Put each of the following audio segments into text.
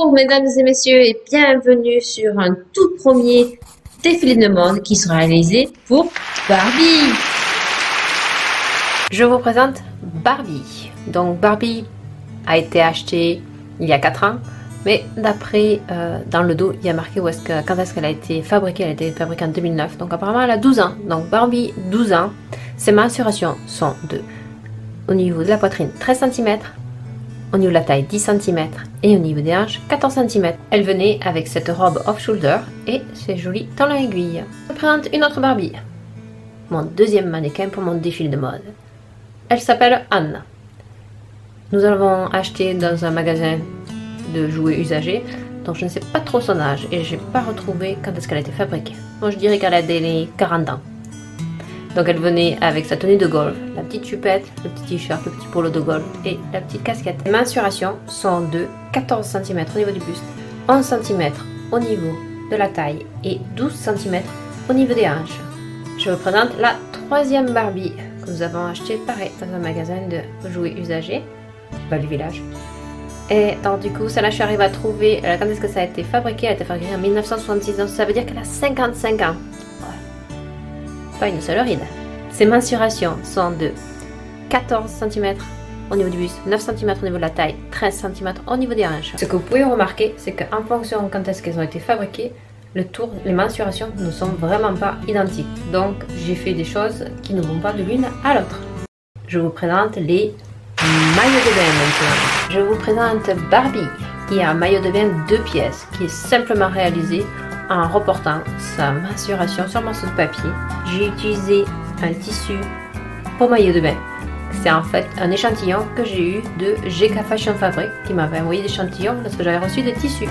Bonjour mesdames et messieurs et bienvenue sur un tout premier défilé de mode qui sera réalisé pour Barbie. Je vous présente Barbie. Donc Barbie a été achetée il y a 4 ans, mais d'après dans le dos il y a marqué quand est-ce qu'elle a été fabriquée. Elle a été fabriquée en 2009, donc apparemment elle a 12 ans. Donc Barbie 12 ans, ses mensurations sont au niveau de la poitrine 13 cm, au niveau de la taille 10 cm et au niveau des hanches 14 cm. Elle venait avec cette robe off-shoulder et c'est joli dans l'aiguille. Je présente une autre Barbie, mon deuxième mannequin pour mon défilé de mode. Elle s'appelle Anne. Nous l'avons achetée dans un magasin de jouets usagés, donc je ne sais pas trop son âge et je n'ai pas retrouvé quand est-ce qu'elle a été fabriquée. Moi je dirais qu'elle a des 40 ans. Donc elle venait avec sa tenue de golf, la petite chupette, le petit t-shirt, le petit polo de golf et la petite casquette. Les mensurations sont de 14 cm au niveau du buste, 11 cm au niveau de la taille et 12 cm au niveau des hanches. Je vous présente la troisième Barbie que nous avons achetée pareil dans un magasin de jouets usagés, du village. Et donc du coup, celle-là je suis arrivée à trouver quand est-ce que ça a été fabriqué. Elle a été fabriquée en 1966, donc ça veut dire qu'elle a 55 ans. Pas une seule ride. Ses mensurations sont de 14 cm au niveau du buste, 9 cm au niveau de la taille, 13 cm au niveau des hanches. Ce que vous pouvez remarquer, c'est qu'en fonction de quand est-ce qu'elles ont été fabriquées, les mensurations ne sont vraiment pas identiques. Donc j'ai fait des choses qui ne vont pas de l'une à l'autre. Je vous présente les maillots de bain maintenant. Je vous présente Barbie qui a un maillot de bain 2 pièces qui est simplement réalisé en reportant sa mensuration sur un morceau de papier. J'ai utilisé un tissu pour maillot de bain. C'est en fait un échantillon que j'ai eu de GK Fashion Fabric qui m'avait envoyé des échantillons parce que j'avais reçu des tissus.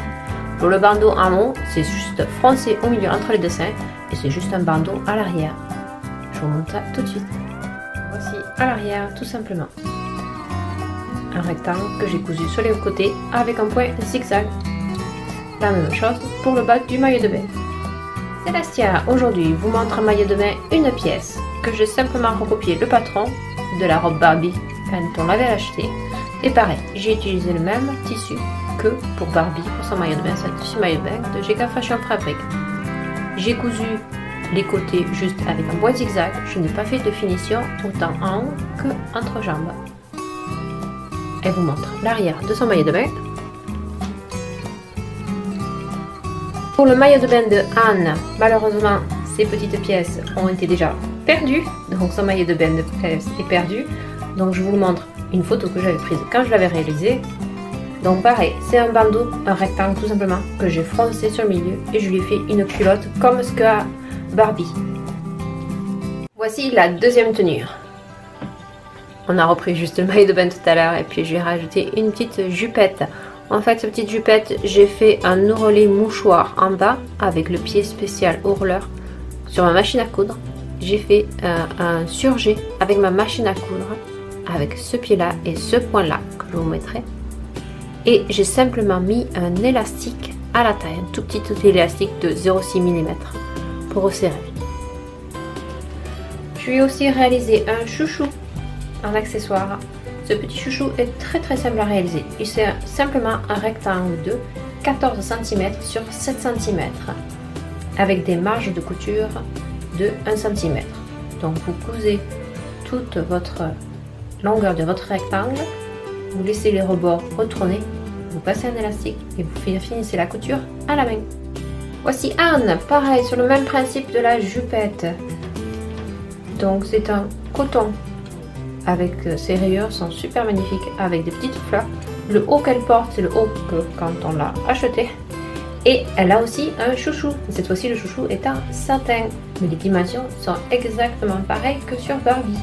Pour le bandeau en haut, c'est juste froncé au milieu entre les deux seins et c'est juste un bandeau à l'arrière. Je vous montre ça tout de suite. Voici à l'arrière tout simplement un rectangle que j'ai cousu sur les côtés avec un point zigzag. La même chose pour le bas du maillot de bain. Célestia aujourd'hui vous montre un maillot de bain 1 pièce que j'ai simplement recopié le patron de la robe Barbie quand on l'avait acheté. Et pareil, j'ai utilisé le même tissu que pour Barbie pour son maillot de bain, c'est un tissu maillot de bain de GK Fashion Fabric. J'ai cousu les côtés juste avec un point zigzag, je n'ai pas fait de finition autant en haut que entre jambes. Elle vous montre l'arrière de son maillot de bain. Pour le maillot de bain de Anne, malheureusement, ces petites pièces ont été déjà perdues. Donc son maillot de bain de pièces est perdu. Donc je vous montre une photo que j'avais prise quand je l'avais réalisé. Donc pareil, c'est un bandeau, un rectangle tout simplement, que j'ai froncé sur le milieu et je lui ai fait une culotte comme ce qu'a Barbie. Voici la deuxième tenue. On a repris juste le maillot de bain tout à l'heure et puis je lui ai rajouté une petite jupette. En fait, cette petite jupette, j'ai fait un ourlet mouchoir en bas avec le pied spécial ourleur sur ma machine à coudre. J'ai fait un surjet avec ma machine à coudre avec ce pied-là et ce point-là que je vous mettrai. Et j'ai simplement mis un élastique à la taille, un tout petit élastique de 0,6 mm pour resserrer. Je lui ai aussi réalisé un chouchou en accessoire. Ce petit chouchou est très simple à réaliser. C'est simplement un rectangle de 14 cm sur 7 cm avec des marges de couture de 1 cm. Donc vous cousez toute votre longueur de votre rectangle, vous laissez les rebords retournés, vous passez un élastique et vous finissez la couture à la main. Voici Anne, pareil sur le même principe de la jupette. Donc c'est un coton avec ses rayures sont super magnifiques avec des petites fleurs. Le haut qu'elle porte, c'est le haut que quand on l'a acheté. Et elle a aussi un chouchou. Cette fois-ci, le chouchou est en satin. Mais les dimensions sont exactement pareilles que sur Barbie.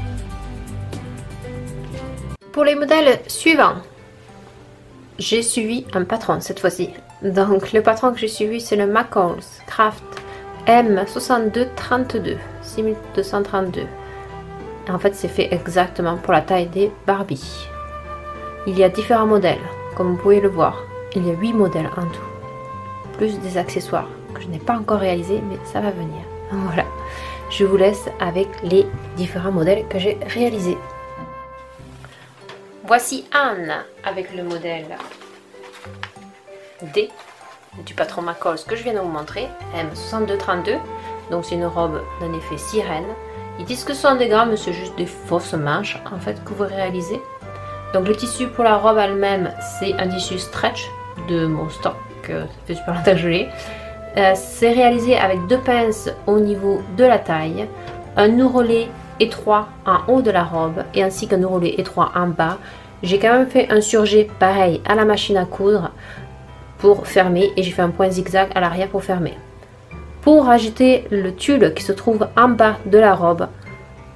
Pour les modèles suivants, j'ai suivi un patron cette fois-ci. Donc le patron que j'ai suivi, c'est le McCall's Craft M6232, 6232. En fait, c'est fait exactement pour la taille des Barbie. Il y a différents modèles, comme vous pouvez le voir. Il y a 8 modèles en tout, plus des accessoires que je n'ai pas encore réalisés, mais ça va venir. Voilà, je vous laisse avec les différents modèles que j'ai réalisés. Voici Anne avec le modèle D du patron McCall's que je viens de vous montrer, M6232. Donc c'est une robe d'un effet sirène. Ils disent que ce sont des grammes, mais c'est juste des fausses manches en fait que vous réalisez. Donc le tissu pour la robe elle-même, c'est un tissu stretch de mon stock, ça fait super longtemps que je l'ai. C'est réalisé avec 2 pinces au niveau de la taille, un ourlet étroit en haut de la robe et ainsi qu'un ourlet étroit en bas. J'ai quand même fait un surjet pareil à la machine à coudre pour fermer et j'ai fait un point zigzag à l'arrière pour fermer. Pour ajouter le tulle qui se trouve en bas de la robe,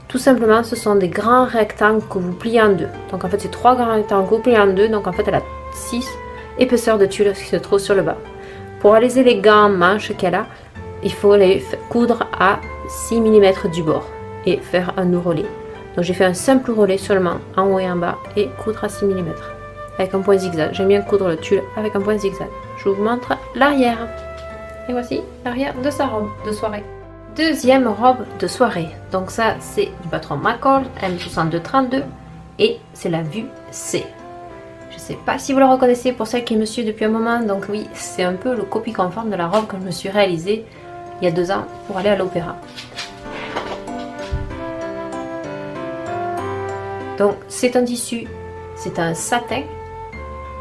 tout simplement ce sont des grands rectangles que vous pliez en deux. Donc en fait c'est 3 grands rectangles que vous pliez en deux, donc en fait elle a 6 épaisseurs de tulle qui se trouvent sur le bas. Pour réaliser les gants manches qu'elle a, il faut les coudre à 6 mm du bord et faire un ourlet. Donc j'ai fait un simple ourlet seulement en haut et en bas et coudre à 6 mm avec un point zigzag. J'aime bien coudre le tulle avec un point zigzag. Je vous montre l'arrière. Et voici l'arrière de sa robe de soirée. Deuxième robe de soirée. Donc ça c'est du patron McCall M6232 et c'est la vue C. Je ne sais pas si vous la reconnaissez pour celle qui me suit depuis un moment. Donc oui, c'est un peu le copie conforme de la robe que je me suis réalisée il y a 2 ans pour aller à l'opéra. Donc c'est un tissu, c'est un satin.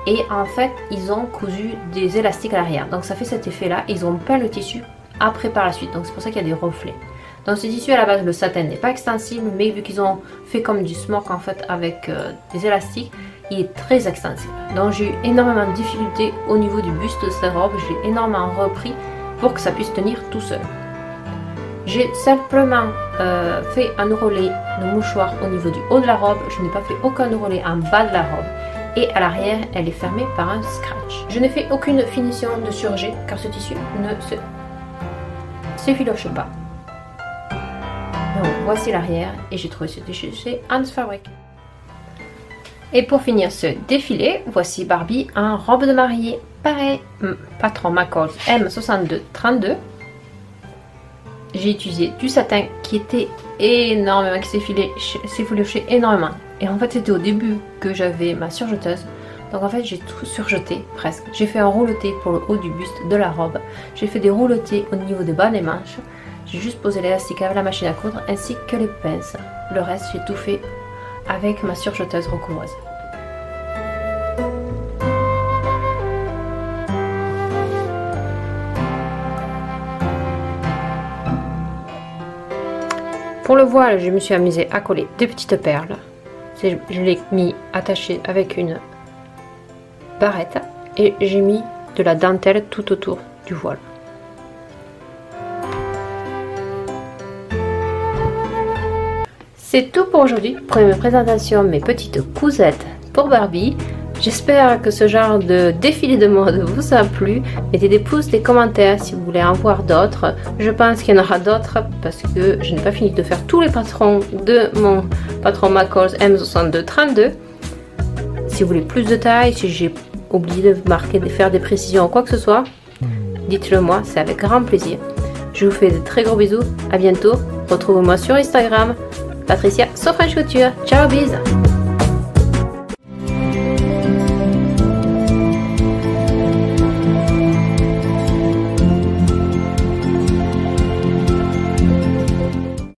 Et en fait, ils ont cousu des élastiques à l'arrière. Donc ça fait cet effet-là. Ils ont peint le tissu après par la suite. Donc c'est pour ça qu'il y a des reflets. Donc ce tissu à la base, le satin n'est pas extensible. Mais vu qu'ils ont fait comme du smock en fait avec des élastiques, il est très extensible. Donc j'ai eu énormément de difficultés au niveau du buste de cette robe. Je l'ai énormément repris pour que ça puisse tenir tout seul. J'ai simplement fait un ourlet de mouchoir au niveau du haut de la robe. Je n'ai pas fait aucun ourlet en bas de la robe. Et à l'arrière, elle est fermée par un scratch. Je n'ai fait aucune finition de surjet car ce tissu ne s'effiloche pas. Donc voici l'arrière et j'ai trouvé ce tissu chez Hans Fabric. Et pour finir ce défilé, voici Barbie en robe de mariée. Pareil, patron McCall's M6232. J'ai utilisé du satin qui était énormément, qui s'effilochait énormément. Et en fait c'était au début que j'avais ma surjeteuse. Donc en fait j'ai tout surjeté presque. J'ai fait un rouleté pour le haut du buste de la robe. J'ai fait des rouletés au niveau des bas des manches. J'ai juste posé l'élastique avec la machine à coudre ainsi que les pinces. Le reste j'ai tout fait avec ma surjeteuse recouvreuse. Pour le voile, je me suis amusée à coller des petites perles. Je l'ai mis attaché avec une barrette et j'ai mis de la dentelle tout autour du voile. C'est tout pour aujourd'hui pour mes présentations, mes petites cousettes pour Barbie. J'espère que ce genre de défilé de mode vous a plu. Mettez des pouces, des commentaires si vous voulez en voir d'autres. Je pense qu'il y en aura d'autres parce que je n'ai pas fini de faire tous les patrons de mon patron McCall's M6232. Si vous voulez plus de taille, si j'ai oublié de marquer, de faire des précisions ou quoi que ce soit, dites-le moi, c'est avec grand plaisir. Je vous fais de très gros bisous, à bientôt. Retrouvez-moi sur Instagram, Patricia So French Couture. Ciao, bis!